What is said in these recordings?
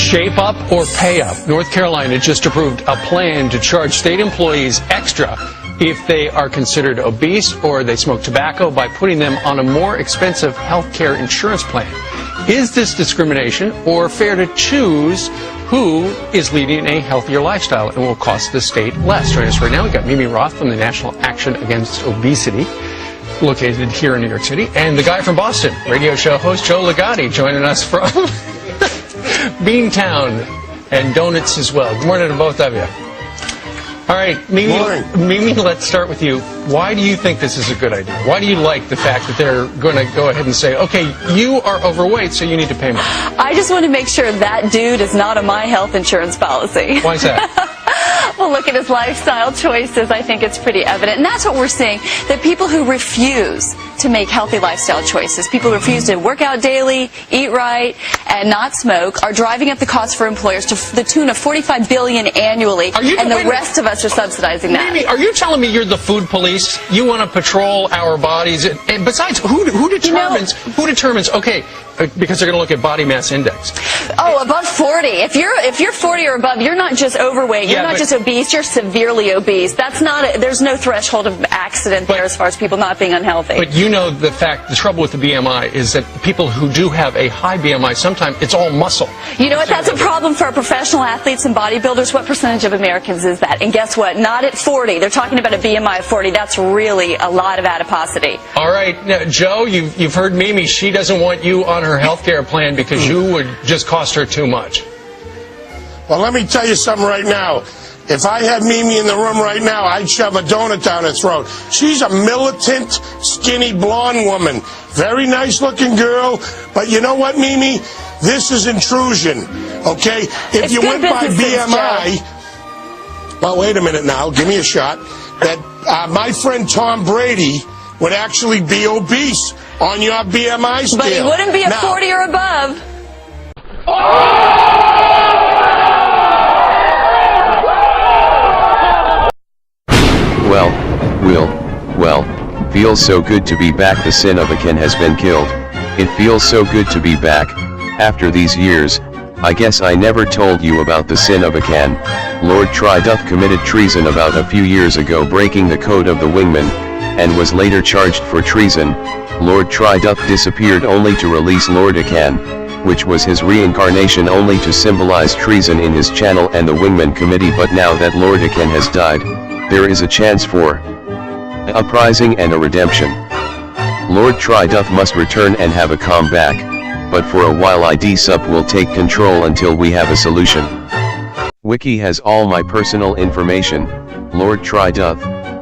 Shape up or pay up. North Carolina just approved a plan to charge state employees extra if they are considered obese or they smoke tobacco by putting them on a more expensive health care insurance plan. Is this discrimination or fair to choose who is leading a healthier lifestyle and will cost the state less? Joining us right now, we've got Mimi Roth from the National Action Against Obesity, located here in New York City, and the guy from Boston, radio show host Joe Legatti, joining us from Beantown and Donuts as well. Good morning to both of you. All right, Mimi, let's start with you. Why do you think this is a good idea? Why do you like the fact that they're going to go ahead and say, okay, you are overweight, so you need to pay more? I just want to make sure that dude is not on my health insurance policy. Why is that? Well, look at his lifestyle choices. I think it's pretty evident. And that's what we're seeing, that people who refuse to make healthy lifestyle choices, people who refuse to work out daily, eat right, and not smoke, are driving up the cost for employers to the tune of $45 billion annually, and the rest of us are subsidizing that. Mimi, are you telling me you're the food police? You want to patrol our bodies? And besides, who determines, okay, because they're going to look at body mass index. Oh, above 40. If you're 40 or above, you're not just overweight. You're not just obese. You're severely obese. That's not. There's no threshold of accident there as far as people not being unhealthy. But you know the trouble with the BMI is that people who do have a high BMI, sometimes it's all muscle. You know what? That's a problem for our professional athletes and bodybuilders. What percentage of Americans is that? And guess what? Not at 40. They're talking about a BMI of 40. That's really a lot of adiposity. All right, now, Joe, you've heard Mimi. She doesn't want you on her health care plan because you would just cost her too much. Well, let me tell you something right now. If I had Mimi in the room right now, I'd shove a donut down her throat. She's a militant, skinny, blonde woman. Very nice-looking girl. But you know what, Mimi? This is intrusion, okay? If you went by BMI... Well, wait a minute now. Give me a shot. That my friend Tom Brady would actually be obese on your BMI scale. But he wouldn't be a 40 or above. Well, feels so good to be back. The sin of Achan has been killed. It feels so good to be back. After these years, I guess I never told you about the sin of Achan. Lord Triduff committed treason about a few years ago, breaking the code of the wingman, and was later charged for treason. Lord Triduff disappeared only to release Lord Achan, which was his reincarnation, only to symbolize treason in his channel and the wingman committee. But now that Lord Achan has died, there is a chance for a uprising and a redemption. Lord Triduff must return and have a comeback, but for a while IDSUP will take control until we have a solution. Wiki has all my personal information. Lord Triduff,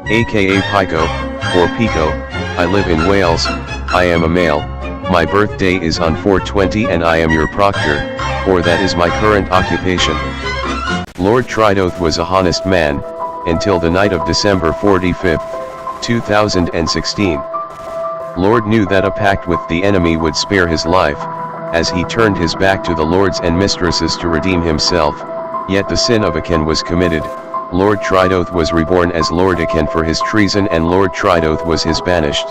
aka Piko, or Piko, I live in Wales, I am a male, my birthday is on 4/20 and I am your proctor, or that is my current occupation. Lord Triduff was a honest man, until the night of December 45th, 2016. Lord knew that a pact with the enemy would spare his life, as he turned his back to the lords and mistresses to redeem himself, yet the sin of Achan was committed. Lord Triduff was reborn as Lord Achan for his treason, and Lord Triduff was his banished.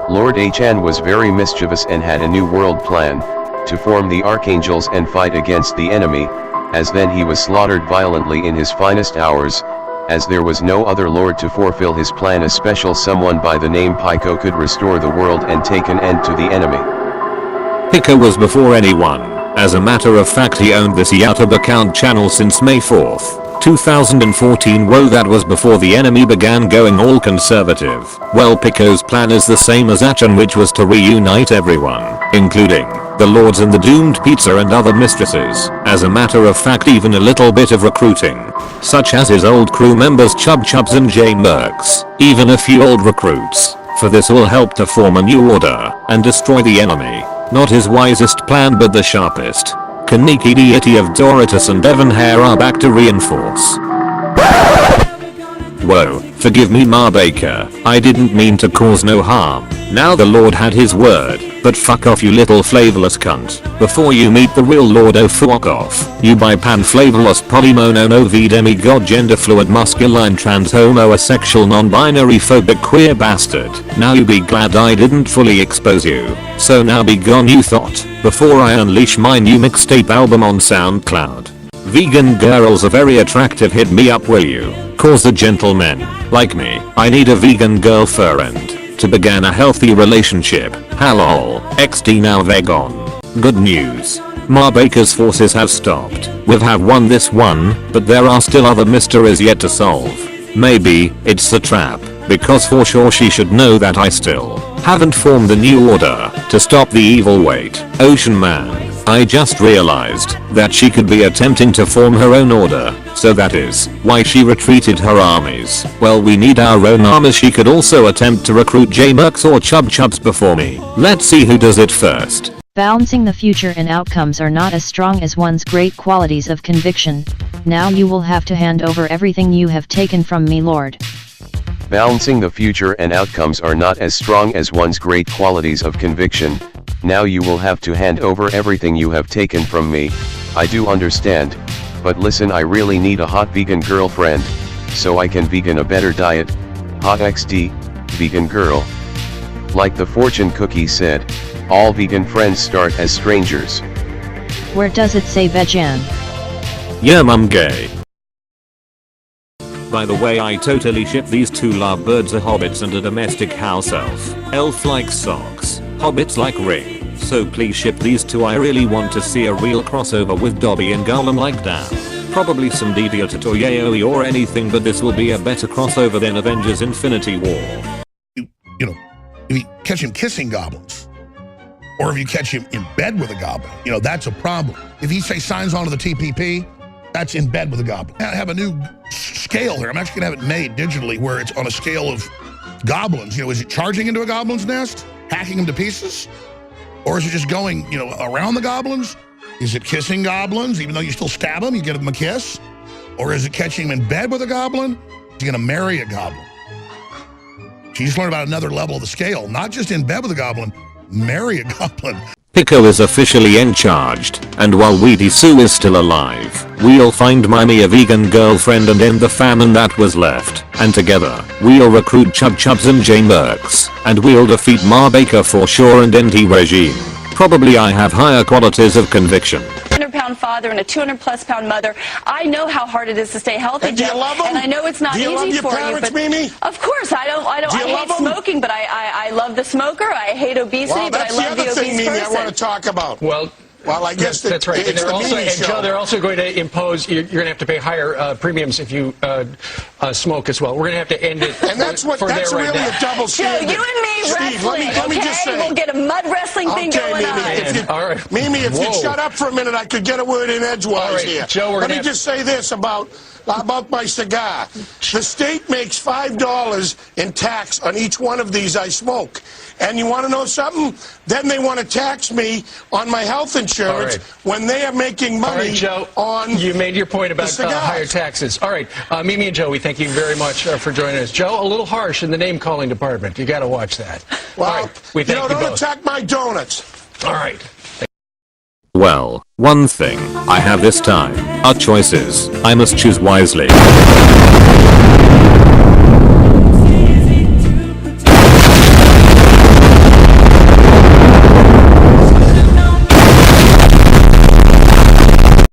Lord Achan was very mischievous and had a new world plan, to form the archangels and fight against the enemy, as then he was slaughtered violently in his finest hours. As there was no other lord to fulfill his plan, a special someone by the name Piko could restore the world and take an end to the enemy. Piko was before anyone. As a matter of fact, he owned this YouTube account channel since May 4th, 2014. Whoa, that was before the enemy began going all conservative. Well, Piko's plan is the same as Achan, which was to reunite everyone, including the lords and the doomed pizza and other mistresses. As a matter of fact, even a little bit of recruiting, such as his old crew members Chub Chubbs and Merks, even a few old recruits, for this will help to form a new order and destroy the enemy. Not his wisest plan, but the sharpest. Kaniki deity of Doritus and Devon Hare are back to reinforce. Whoa, forgive me Ma Baker, I didn't mean to cause no harm. Now the Lord had his word, but fuck off you little flavorless cunt. Before you meet the real Lord, oh fuck off. You bipan flavorless polymono no v demigod gender fluid musculine trans homosexual non-binary phobic queer bastard. Now you be glad I didn't fully expose you. So now be gone you thought, before I unleash my new mixtape album on SoundCloud. Vegan girls are very attractive, hit me up will you? Cause the gentlemen, like me, I need a vegan girlfriend to begin a healthy relationship. Hello, XD now they're gone. Good news. Ma Baker's forces have stopped. We have won this one, but there are still other mysteries yet to solve. Maybe it's a trap, because for sure she should know that I still haven't formed the new order to stop the evil. Wait, Ocean Man. I just realized that she could be attempting to form her own order, so that is why she retreated her armies. Well, we need our own armies. She could also attempt to recruit Merks or Chub Chubbs before me. Let's see who does it first. Balancing the future and outcomes are not as strong as one's great qualities of conviction. Now you will have to hand over everything you have taken from me, Lord. Balancing the future and outcomes are not as strong as one's great qualities of conviction. Now you will have to hand over everything you have taken from me. I do understand, but listen, I really need a hot vegan girlfriend, so I can vegan a better diet. Hot XD, vegan girl. Like the fortune cookie said, all vegan friends start as strangers. Where does it say vegan? Yeah, I'm gay. By the way, I totally ship these two lovebirds, a hobbits and a domestic house elf. Elf likes socks, hobbits like ring. So please ship these two. I really want to see a real crossover with Dobby and Gollum, like damn. Probably some DD or Yaoi or anything, but this will be a better crossover than Avengers Infinity War. You know, if you catch him kissing goblins, or if you catch him in bed with a goblin, you know, that's a problem. If he say signs onto the TPP, that's in bed with a goblin. I have a new scale here. I'm actually gonna have it made digitally where it's on a scale of goblins. You know, is it charging into a goblin's nest, hacking them to pieces? Or is it just going, you know, around the goblins? Is it kissing goblins, even though you still stab them, you give them a kiss? Or is it catching him in bed with a goblin? Is he gonna marry a goblin? She just learned about another level of the scale. Not just in bed with a goblin, marry a goblin. Piko is officially encharged, and while Weedy Sue is still alive, we'll find Mimi a vegan girlfriend and end the famine that was left, and together, we'll recruit Chub Chubbs and Merks, and we'll defeat Ma Baker for sure and end the regime. Probably I have higher qualities of conviction. 200-pound father and a 200-plus-pound mother. I know how hard it is to stay healthy, And do you love them? and I know it's not Do you easy love your for parents, you. But Mimi? of course, I hate them? smoking, but I love the smoker. I hate obesity, Well, but I that's the love the other thing, obese Mimi, I person. want to talk about. Well, I guess that's right. it's the Mimi show. Joe, they're also going to impose, you're going to have to pay higher premiums if you smoke as well. We're going to have to end it And that's what, that's really a double Joe, standard. you and me Steve, wrestling, let me okay? just say. We'll get a mud wrestling thing going on. All right. Mimi, if Whoa. you'd shut up for a minute, I could get a word in edgewise All right, here. Joe, Let me just say this about my cigar. The state makes $5 in tax on each one of these I smoke. And you want to know something? Then they want to tax me on my health insurance when they are making money. All right, Joe, on you made your point about cigars. higher taxes. All right, Mimi and Joe, we thank you very much for joining us. Joe, a little harsh in the name-calling department. You got to watch that. Well, all right, we thank you don't both. attack my donuts. All right. Well, one thing I have this time are choices. I must choose wisely.